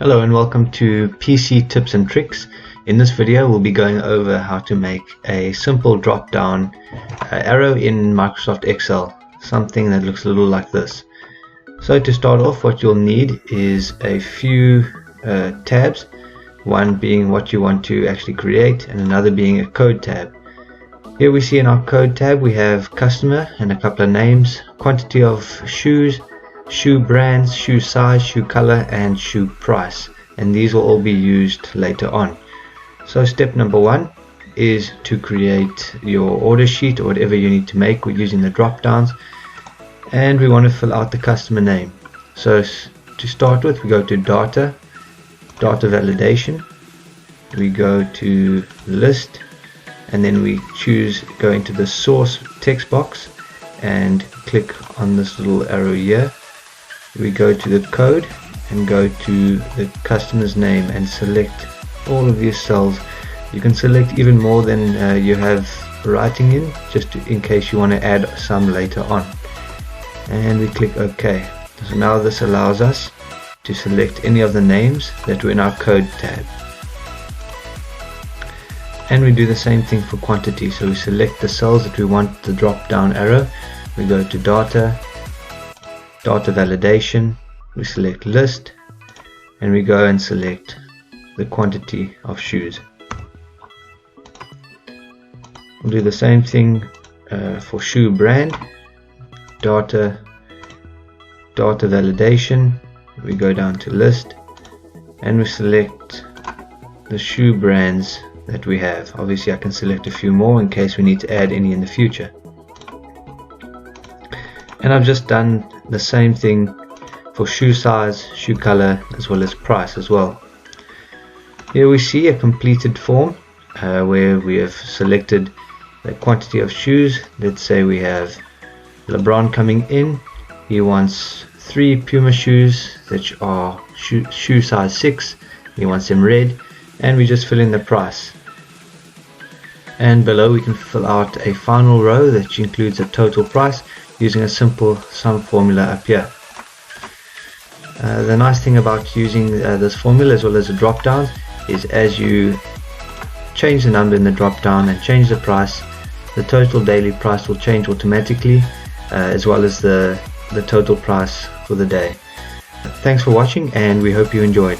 Hello and welcome to PC Tips and Tricks. In this video we'll be going over how to make a simple drop down arrow in Microsoft Excel, something that looks a little like this. So to start off, what you'll need is a few tabs, one being what you want to actually create and another being a code tab. Here we see in our code tab we have customer and a couple of names, quantity of shoes, shoe brands, shoe size, shoe color and shoe price, and these will all be used later on. So step number one is to create your order sheet or whatever you need to make using the drop downs, and we want to fill out the customer name. So to start with, we go to data validation, we go to list, and then we go into the source text box and click on this little arrow here. We go to the code and go to the customer's name and select all of these cells. You can select even more than you have writing in, just in case you want to add some later on. And we click OK. So now this allows us to select any of the names that were in our code tab. And we do the same thing for quantity. So we select the cells that we want the drop down arrow. We go to data validation, we select list, and we go and select the quantity of shoes. We'll do the same thing for shoe brand, data validation, we go down to list and we select the shoe brands that we have. Obviously I can select a few more in case we need to add any in the future. And I've just done the same thing for shoe size, shoe color, as well as price as well. Here we see a completed form where we have selected the quantity of shoes. Let's say we have LeBron coming in. He wants 3 Puma shoes that are shoe size 6. He wants them red, and we just fill in the price. And below we can fill out a final row that includes a total price using a simple sum formula up here. The nice thing about using this formula as well as the drop downs is as you change the number in the drop down and change the price, the total daily price will change automatically, as well as the total price for the day. Thanks for watching, and we hope you enjoyed.